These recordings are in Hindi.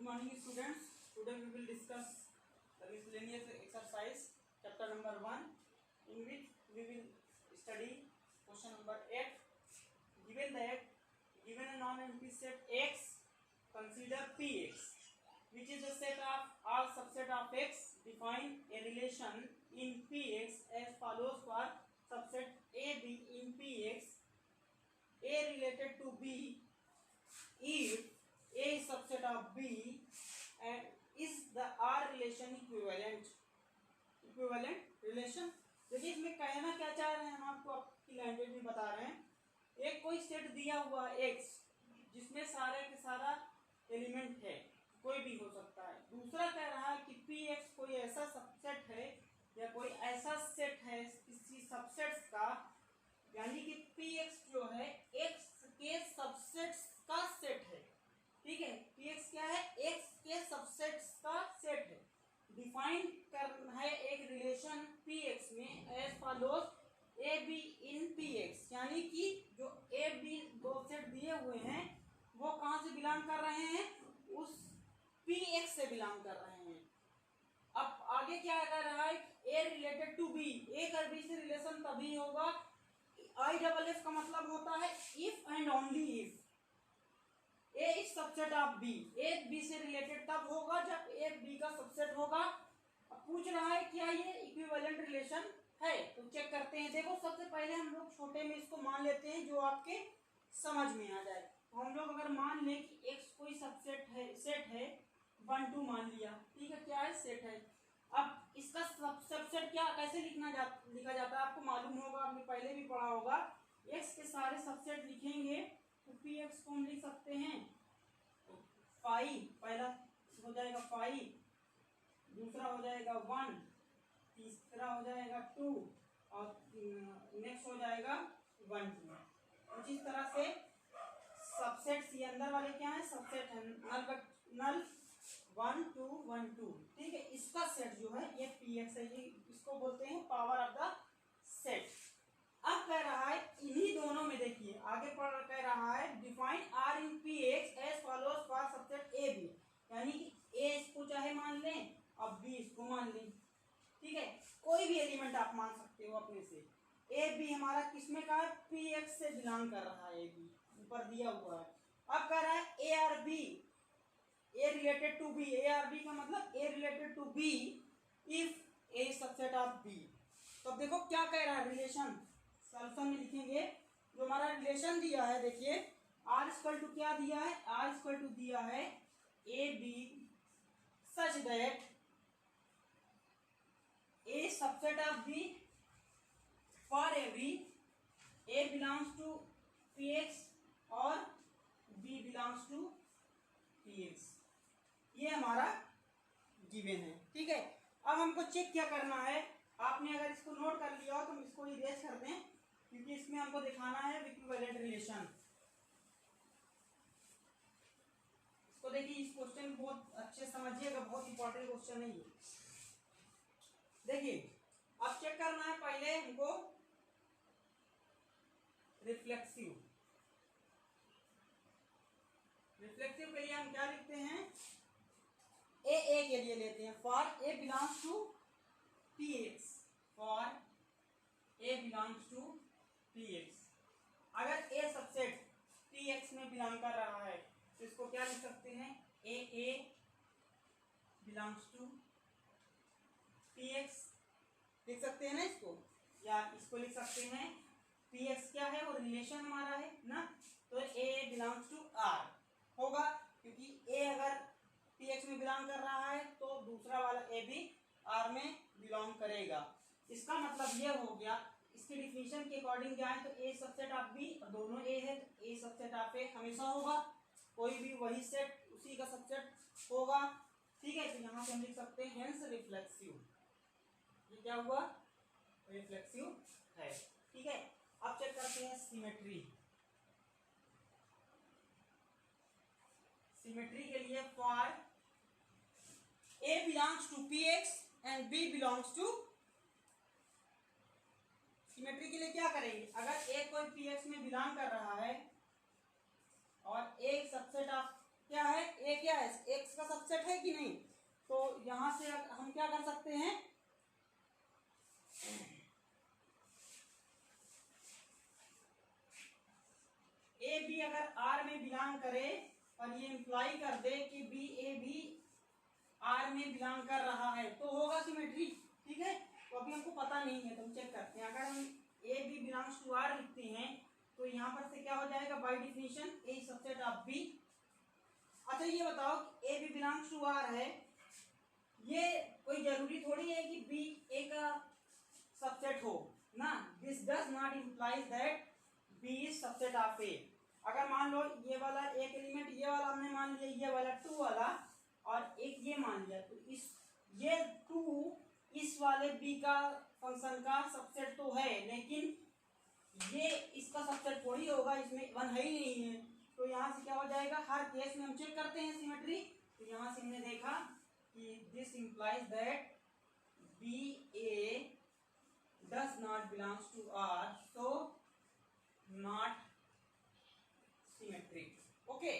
morning students. Today we will discuss the miscellaneous exercise chapter number 1, in which we will study question number 8. Given a non-empty set X, consider Px, which is a set of all subset of X. Define a relation in Px as follows for subset AB in Px. A related to B if A is subset of B and is the R relation equivalent relation. देखिए इसमें कहना क्या चाह रहे हैं, हम आपको आपकी लैंग्वेज में बता रहे हैं. एक कोई सेट दिया हुआ X जिसमें सारे के सारा एलिमेंट है, कोई भी हो सकता है. दूसरा कह रहा है कि Px कोई ऐसा सबसेट है या कोई ऐसा सेट है किसी सबसेट्स का, यानी कि Px जो है X के सबसेट्स का सेट है. ठीक है, Px क्या है? X के सबसेट्स का सेट है. डिफाइन करना है एक रिलेशन Px में एज फॉलोज AB इन Px, यानी कि जो AB दो सेट दिए हुए हैं वो कहां से बिलोंग कर रहे हैं? उस Px से बिलोंग कर रहे हैं. अब आगे क्या कर रहा है? A related to B, A और B से रिलेशन तभी होगा, IFF का मतलब होता है if and only if A is subset of B. A B से रिलेटेड तब होगा जब A B का सबसेट होगा. अब पूछ रहा है क्या ये इक्विवेलेंट रिलेशन है, तो चेक करते हैं. देखो सबसे पहले हम लोग छोटे में इसको मान लेते हैं जो आपके समझ में आ जाए. तो हम लोग अगर मान लें कि X कोई सबसेट है, सेट है 1 2 मान लिया. ठीक है, क्या है? सेट है. अब इसका सबसेट क्या कैसे लिखा जाता है आपको मालूम होगा, आपने पहले भी पढ़ा होगा. X के सारे सबसेट लिखेंगे तो Px को हम लिख सकते हैं फाइव. पहला हो जाएगा 5, दूसरा हो जाएगा 1, तीसरा हो जाएगा 2 और नेक्स्ट हो जाएगा 1 2. कुछ इस तरह से सबसेट्स ये अंदर वाले क्या है? सबसेट है. नल 1 2 1 2. ठीक है, इसका सेट जो है ये Px है, ये इसको बोलते हैं पावर ऑफ द सेट. अब कह रहा है इन्हीं दोनों में, देखिए आगे पढ़ कह रहा है define R in Px as follows for subset AB, यानी कि A इसको चाहे मान लें और B इसको मान लें. ठीक है, कोई भी एलिमेंट आप मान सकते हो अपने से. AB हमारा किसमें का है? Px से बिलोंग कर रहा है. AB ऊपर दिया हुआ है. अब कह रहा है A और B, A related to B, A और B का मतलब A related to B if A subset of B. तो अब देखो क्या कह रहा है रिलेशन, सॉल्यूशन में लिखेंगे. जो हमारा रिलेशन दिया है, देखिए R इक्वल टू क्या दिया है? R इक्वल टू दिया है AB such that A subset of B for every A belongs to Px और B बिलोंग्स टू Px. ये हमारा गिवन है. ठीक है, अब हमको चेक क्या करना है. आपने अगर इसको नोट कर लिया हो तो इसको इरेज कर दें, क्योंकि इसमें हमको दिखाना है इक्विवेलेंट रिलेशन. इसको देखिए, इस क्वेश्चन बहुत अच्छे समझिएगा, बहुत इंपॉर्टेंट क्वेश्चन है ये. देखिए अब चेक करना है पहले हमको रिफ्लेक्सिव के लिए हम क्या लिखते हैं? A के लिए लेते हैं for A belongs to Px, for A belongs to Px. अगर A सबसेट Px में बिलोंग कर रहा है तो इसको क्या लिख सकते हैं? A बिलोंग्स टू Px लिख सकते हैं ना इसको, या इसको लिख सकते हैं Px क्या है? वो रिलेशन हमारा है ना, तो A बिलोंग्स टू R होगा, क्योंकि A अगर Px में बिलोंग कर रहा है तो दूसरा वाला A भी R में बिलोंग करेगा. इसका मतलब ये हो गया. इसके डिफिनीशन के अकॉर्डिंग जाए तो A सबसेट ऑफ B, और दोनों A है तो A सबसेट ऑफ A हमेशा होगा. कोई भी वही सेट उसी का सबसेट होगा. ठीक है, तो यहाँ से हम लिख सकते हैं हेंस रिफ्लेक्सिव. ये क्या हुआ? रिफ्लेक्सिव है. ठीक है, अब चेक करते हैं सिमेट्री. सिमेट्री के लिए for A belongs to Px and B belongs to, symmetry के लिए क्या करेंगे? अगर A कोई Px में बिलोंग कर रहा है और A सबसेट ऑफ क्या है? A क्या है? X का सबसेट है कि नहीं। तो यहां से हम क्या कर सकते हैं, ए बी अगर आर में बिलोंग करे और ये इंप्लाई कर दे कि बी ए भी आर में बिलोंग कर रहा है तो होगा सिमेट्री। ठीक है, तो अभी हमको पता नहीं है तो हम चेक करते हैं। अगर हम A B belongs to R लिखते हैं तो यहाँ पर से क्या हो जाएगा, by definition A subset of B. अच्छा ये बताओ, A B belongs to R है, ये कोई जरूरी थोड़ी है कि बी ए का सबसेट हो ना। This does not implies that B is subset of A. अगर मान लो ये वाला एक एलिमेंट, ये वाला हमने मान लिया, ये वाला 2 वाला, और एक ये मान लिया, तो इस ये 2 इस वाले बी का फंक्शन का सबसेट तो है, लेकिन ये इसका सबसेट थोड़ी होगा, इसमें 1 है ही नहीं है। तो यहाँ से क्या हो जाएगा, हर केस में हम चेक करते हैं सिमेट्री। तो यहाँ से हमने देखा कि this implies that B A does not belongs to R, so not symmetric. Okay,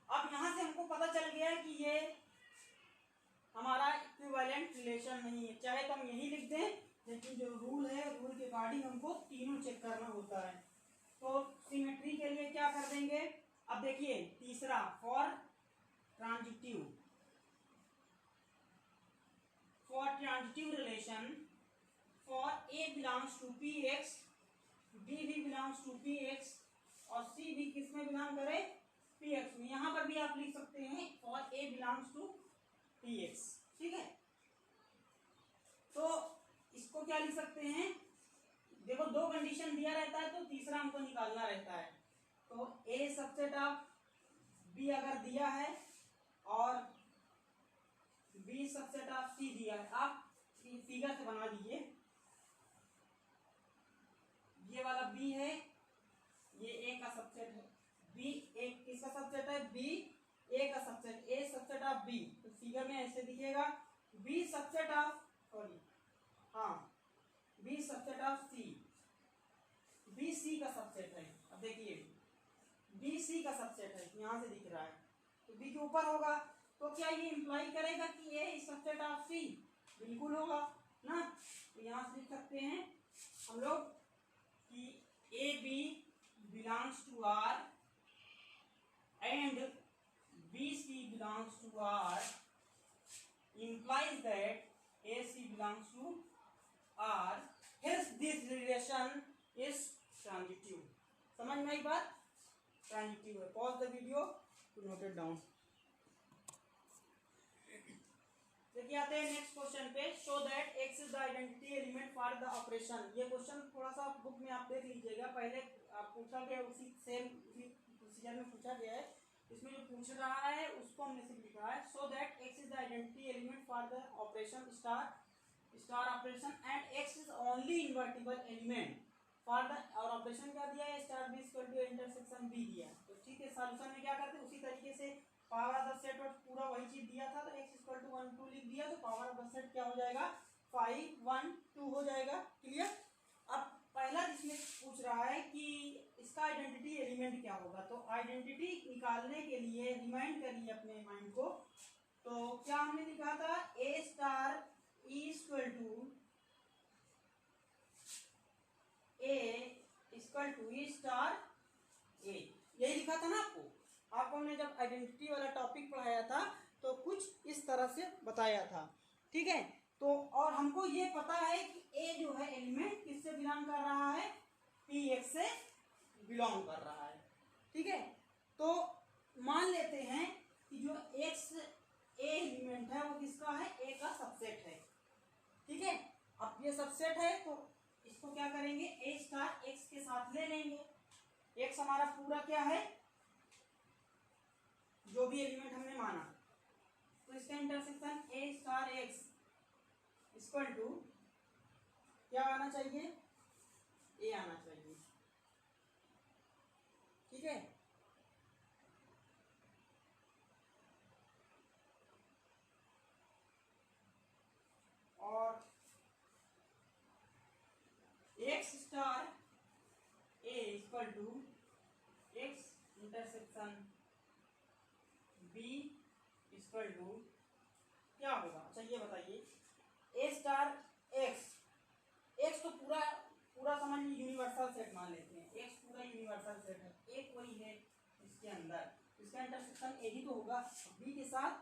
अब यहां से हमको पता चल गया कि ये हमारा इक्विवेलेंट रिलेशन नहीं है। चाहे तो हम यही लिख दें, लेकिन जो रूल है रूल के अकॉर्डिंग हमको तीनों चेक करना होता है। तो सिमेट्री के लिए क्या कर देंगे, अब देखिए तीसरा, for transitive relation, for A belongs to P X, B भी बिलोंग्स टू पी एक्स और सी भी किस में बिलोंग करे, पी एक्स में। यहां पर भी आप लिख सकते हैं for A belongs to P X. ठीक है, तो इसको क्या लिख सकते हैं, देखो 2 कंडीशन दिया रहता है तो तीसरा हमको निकालना रहता है। तो ए सबसेट ऑफ बी अगर दिया है और बी सबसेट ऑफ सी दिया है, आप फिगर से बना दीजिए। ये वाला बी है, ये ए का सबसेट है, बी एक किसका सबसेट है, बी ए का subset, A subset of B. तो फिगर में ऐसे दिखेगा, बी सबसेट ऑफ, सॉरी हाँ, B subset of C, B C का सबसेट है। अब देखिए बी सी का सबसेट है, यहां से दिख रहा है, तो बी के ऊपर होगा। तो क्या ये इंप्लाई करेगा कि ए इज सबसेट ऑफ सी, बिल्कुल होगा ना। तो यहां से लिख सकते हैं हम लोग कि A B belongs to R and BC belongs to R implies that AC belongs to R, hence this relation is transitive। समझ में आई बात, transitive है। pause the video to note it down। देखिए आते हैं नेक्स्ट क्वेश्चन पे, show that X is the identity element for the operation. ये क्वेश्चन थोड़ा सा बुक में आप देख लीजिएगा, पहले आप पूछा गया उसी सेम उसी प्रोसीजर में पूछा गया है। इसमें जो पूछ रहा है उसको हमने सिर्फ लिखा है, so that X is the identity element for the operation star operation and X is only invertible element for the, और ऑपरेशन क्या दिया है, star B equal to intersection B दिया। तो ठीक है, सॉल्यूशन में क्या करते हैं उसी तरीके से, पावर ऑफ द सेट और पूरा वही चीज दिया था, तो x इक्वल टू 1 2 लिख दिया, तो पावर ऑफ द सेट क्या हो जाएगा, 5 1 2 हो जाएगा। क्लियर। अब पहला जिसमें पूछ रहा है कि इसका आइडेंटिटी एलिमेंट क्या होगा, तो आइडेंटिटी निकालने के लिए रिमाइंड करिए अपने माइंड को। तो क्या हमने लिखा था, A star equal to A star A, यही लिखा था ना आपको हमने जब आइडेंटिटी वाला टॉपिक पढ़ाया था तो कुछ इस तरह से बताया था। ठीक है, तो और हमको ये पता है कि ए जो है एलिमेंट किससे बिलोंग कर रहा है, पी एक्स से बिलोंग कर रहा है। ठीक है, तो मान लेते हैं कि जो एक्स ए एलिमेंट है वो किसका है, ए का सबसेट है। ठीक है, अब ये सबसेट है तो इसको क्या करेंगे, ए स्टार एक्स के साथ ले लेंगे। एक्स हमारा पूरा क्या है, जो भी एलिमेंट हमने माना, तो इसका intersection A star X equal to क्या आना चाहिए, ए आना चाहिए। ठीक है, और X star A equal to X intersection B equal to क्या होगा? अच्छा ये बताइए, ए स्टार एक्स, एक्स तो पूरा पूरा समझ लीजिए यूनिवर्सल सेट मान लेते हैं, एक्स पूरा यूनिवर्सल सेट है, एक वही है इसके अंदर, इसका इंटरसेक्शन ए ही तो होगा, बी के साथ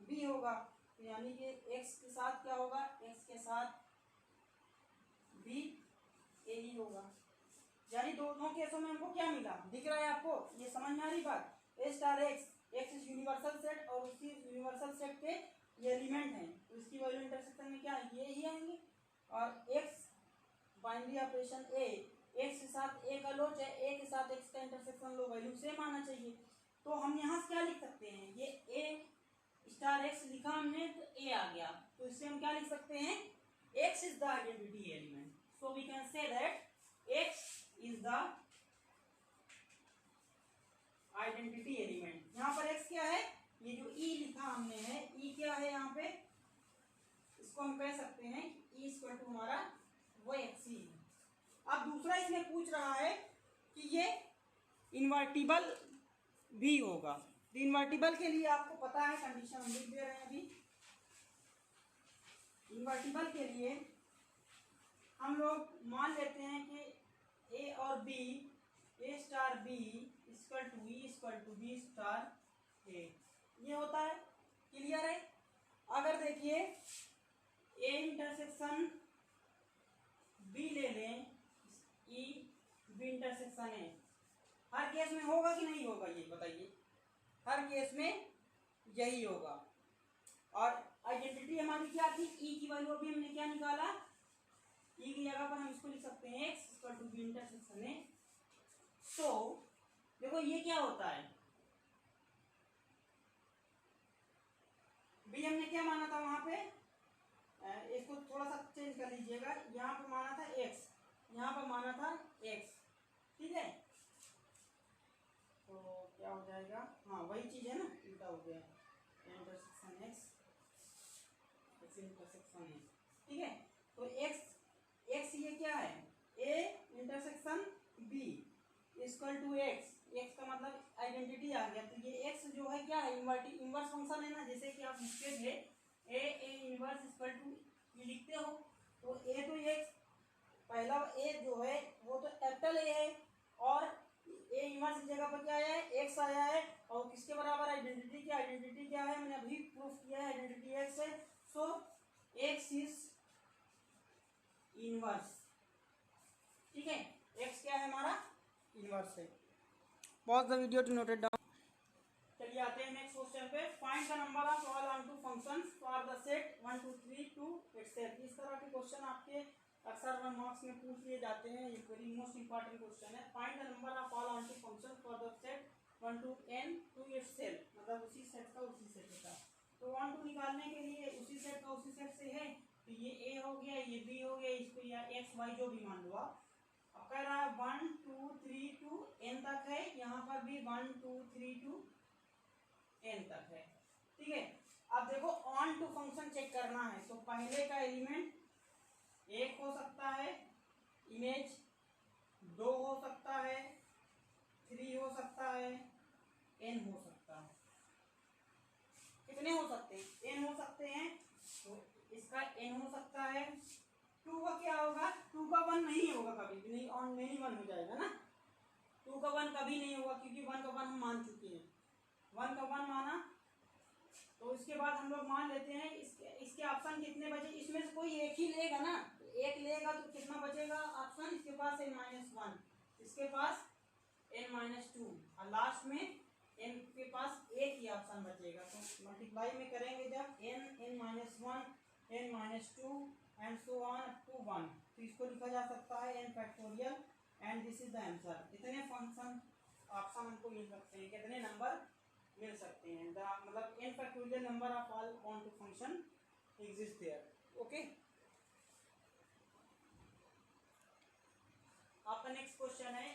बी होगा, तो यानी कि एक्स के साथ क्या होगा? एक्स के साथ बी ए ही होगा। यानी दोनों केसों में हमको क्या मिला? दिख रहा है आपको? ये समझ में आ रही बात? A star X, X is universal set और उसकी यूनिवर्सल सेट के ये एलिमेंट हैं, तो इसकी वैल्यू इंटरसेक्शन में क्या है? ये ही आएंगे। और एक्स बाइनरी ऑपरेशन ए, एक्स के साथ ए का लो चाहे ए के साथ एक्स का इंटरसेक्शन लो, वैल्यू सेम आना चाहिए। तो हम यहाँ से क्या लिख सकते हैं? ये ए स्टार एक्स लिखा हमने तो ए आ गया, तो इससे हम क्या लिख सकते हैं? X is the identity element, so we can say that X is the identity element. यहाँ पर एक्स क्या है? ये जो ई लिखा हमने है, ई क्या है यहाँ पे? इसको हम कह सकते हैं ई इक्वल टू हमारा वो एक्स ही है। अब दूसरा इसमें पूछ रहा है कि ये इन्वर्टिबल भी होगा, तो इन्वर्टिबल के लिए आपको पता है कंडीशन हम लिख दे रहे हैं अभी। इन्वर्टिबल के लिए हम लोग मान लेते हैं कि ए और B, A star B equal to E equal to B star A, ये होता है। क्लियर है? अगर देखिए ए इंटरसेक्शन बी ले लें, ई बी इंटरसेक्शन ए, हर केस में होगा कि नहीं होगा? ये बताइए, हर केस में यही होगा। और आइडेंटिटी हमारी क्या थी? ई की वैल्यू अभी हमने क्या निकाला? ई की जगह पर हम इसको लिख सकते हैं X equal to B intersection A. तो देखो ये क्या होता है, बी हमने क्या माना था वहां पे? इसको थोड़ा सा चेंज कर लीजिएगा, यहाँ पर माना था एक्स, यहाँ पर माना था एक्स, ठीक है? तो क्या हो जाएगा? हाँ वही चीज है ना, उल्टा हो गया, intersection X, X intersection X, ठीक है? तो एक्स, एक्स ये क्या है? A intersection B equal to X, X का मतलब आइडेंटिटी आ गया, तो ये एक्स जो है क्या है? इनवर्स फंक्शन है ना, जैसे कि आप लिखते थे ए इनवर्स इक्वल टू ये लिखते हो, तो ए तो एक्स, पहला ए जो है वो तो कैपिटल ए है, और ए इनवर्स की जगह पर क्या आया है? एक्स आया है, और किसके बराबर? आइडेंटिटी की, आइडेंटिटी क्या है? मैंने अभी प्रूफ किया है, आइडेंटिटी एक्स है, सो एक्स इज इनवर्स, ठीक है? एक्स क्या है हमारा? इनवर्स है। Pause the video to note it down. चलिए आते हैं नेक्स्ट क्वेश्चन पे। Find the number of all onto functions for the set 1 2 3 to itself. इस तरह के क्वेश्चन आपके अक्सर 1 मार्क्स में पूछ लिए जाते हैं, ये वेरी मोस्ट इंपॉर्टेंट क्वेश्चन है। Find the number of all onto functions for the set 1 to n to itself, मतलब उसी सेट का उसी सेट का। तो 1 2 निकालने के लिए उसी सेट का उसी सेट से है, तो ये a हो गया, ये b हो गया, इसको या x y जो भी मान लो आप। अब कह रहा है 1 2 3 टू n तक है, यहाँ पर भी 1 2 3 टू n तक है, ठीक है? अब देखो ऑन टू फंक्शन चेक करना है, तो पहले का एलिमेंट 1 हो सकता है, इमेज 2 हो सकता है, 3 हो सकता है, n हो सकता है। कितने हो सकते हैं? n हो सकते हैं, तो इसका n हो सकता है। 2 का क्या होगा? 2 का 1 नहीं होगा कभी भी, नहीं ऑन में ही 1 हो जाएगा ना, 2 का 1 कभी नहीं होगा, क्योंकि 1 का 1 हम मान चुके हैं, 1 का 1 माना। तो इसके बाद हम लोग मान लेते हैं इसके ऑप्शन कितने बचे? इसमें से कोई एक ही लेगा ना, तो एक लेगा तो कितना बचेगा ऑप्शन? इसके पास n-1, इसके पास n-2, और लास्ट में n के पास एक ही ऑप्शन बचेगा। तो मल्टीप्लाई में करेंगे जब n-1 n-2 and so on up to 1, तो इसको लिखा जा सकता है n factorial and this is the answer. इतने फंक्शन ऑप्शन हमको मिल सकते हैं, कितने नंबर मिल सकते हैं, मतलब n factorial number of all onto function exist there. Okay, आपका नेक्स्ट क्वेश्चन है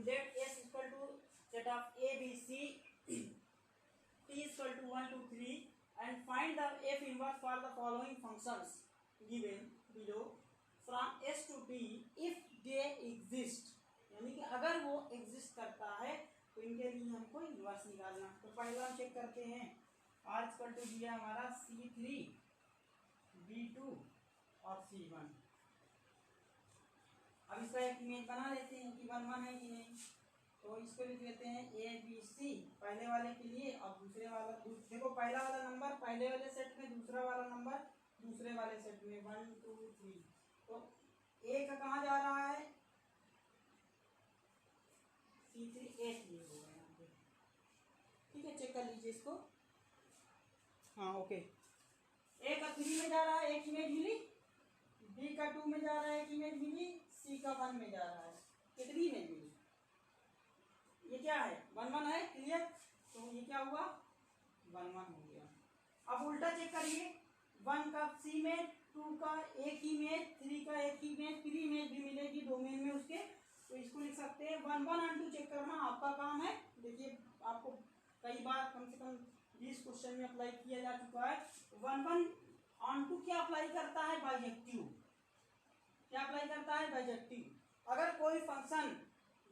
let s equal to set of a b c t equal to 1 2 3 and find the f inverse for the following functions given below from s to t if they exist, यानी कि अगर वो एग्जिस्ट करता है तो इनके लिए हमको इनवर्स निकालना। तो पहला हम चेक करते हैं, r इक्वल टू दिया हमारा c3 B2 और C1। अब इसका एक इमेज बना लेते हैं कि 1 1 है कि नहीं। तो इसको लिख लेते हैं ABC पहले वाले के लिए, और दूसरे वाला देखो पहला वाला नंबर पहले वाले सेट में, दूसरा वाला नंबर दूसरे वाले सेट में, 1 2 3। तो A का कहाँ जा रहा है, C3 8 ये होगा यहाँ पे। ठीक है, चेक कर लीजिए इसको। हाँ ओके, A का 3 में जा रहा है, एक इमेज मिली। B का 2 में जा रहा है, एक इमेज मिली। C का 1 में जा रहा है, कितनी इमेज मिली। ये क्या है, 1 1 है, क्लियर। तो ये क्या हुआ, 1 1 हो गया। अब उल्टा चेक करिए, 1 का C में, 2 का एक इमेज, 3 का एक इमेज, 3 इमेज भी मिलेगी डोमेन में उसके। तो इसको लिख सकते हैं 1 1 और 2 चेक करना आपका काम है। देखिए आपको कई बार कम से कम 20 क्वेश्चन में अप्लाई किया जा चुका है। 1 1 ऑन 2 क्या अप्लाई करता है, बाइजेक्टिव। क्या अप्लाई करता है, बाइजेक्टिव। अगर कोई फंक्शन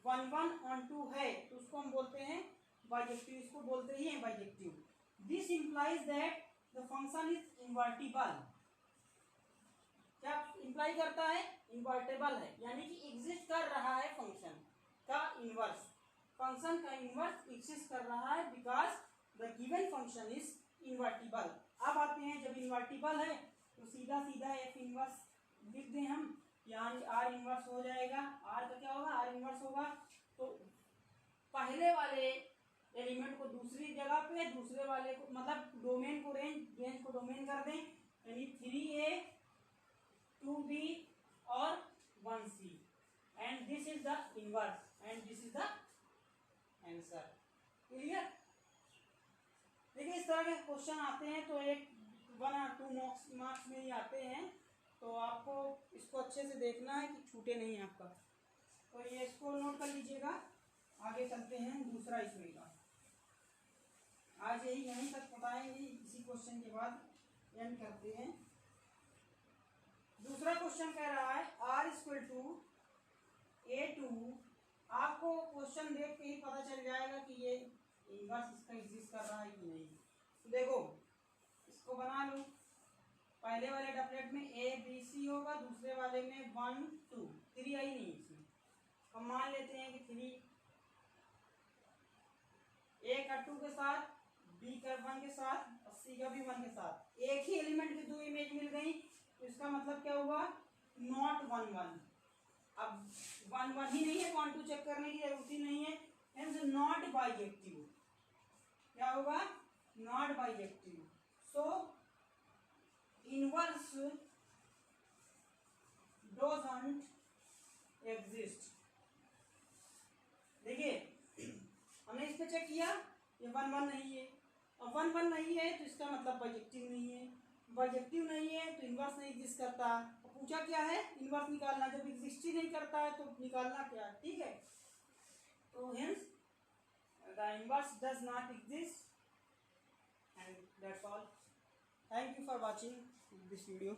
1 1 ऑन 2 है तो उसको हम बोलते हैं बाइजेक्टिव, इसको बोलते ही हैं bijective. This implies that the function is invertible. क्या इंप्लाई करता है, इन्वर्टेबल है, यानी कि एग्जिस्ट कर रहा है फंक्शन का इनवर्स। फंक्शन का इनवर्स एग्जिस्ट कर रहा है because the given function is invertible. अब आते हैं, जब इन्वर्टिबल है तो सीधा सीधा एफ इनवर्स लिख दें हम, यहाँ आर इनवर्स हो जाएगा। आर का क्या होगा, आर इनवर्स होगा। तो पहले वाले एलिमेंट को दूसरी जगह पे, दूसरे वाले को मतलब डोमेन को रेंज को डोमेन कर दें, यानी 3A 2B और 1C, and this is the inverse and this is the answer. Clear. देखिए इस तरह के क्वेश्चन आते हैं तो एक 1 और 2 मार्क्स में ही आते हैं। तो आपको इसको अच्छे से देखना है कि छूटे नहीं आपका। तो ये इसको नोट कर लीजिएगा। आगे चलते हैं दूसरा इसमें का। आज यहीं तक बताएंगे, इसी क्वेश्चन के बाद एंड करते हैं। दूसरा क्वेश्चन कह रहा है R = A2। आपको क्वेश्चन देख के ही पता चल जाएगा कि ये इनवर्स इसका एग्जिस्ट कर रहा है कि नहीं। तो देखो इसको बना लो, पहले वाले डबलेट में ABC होगा, दूसरे वाले में 1 2 3 आई नहीं इसमें। हम मान लेते हैं कि 3 A का 2 के साथ, B का 1 के साथ और C का भी 1 के साथ, एक ही एलिमेंट की 2 इमेज मिल गई। तो इसका मतलब क्या हुआ, नॉट 1 1। अब 1 1 ही नहीं है, 1 2 चेक करने की जरूरत ही नहीं है, हेंस नॉट बाइजेक्टिव। क्या होगा, not bijective. So inverse doesn't exist. देखिए हमने इस पे चेक किया, ये 1 1 नहीं है, और 1 1 नहीं है तो इसका मतलब बाइजेक्टिव नहीं है। बाइजेक्टिव नहीं है तो इनवर्स नहीं एग्जिस्ट करता। तो पूछा क्या है, इनवर्स निकालना। जब एग्जिस्ट ही नहीं करता है तो निकालना क्या है, ठीक है। तो hence the inverse does not exist, and that's all. Thank you for watching this video.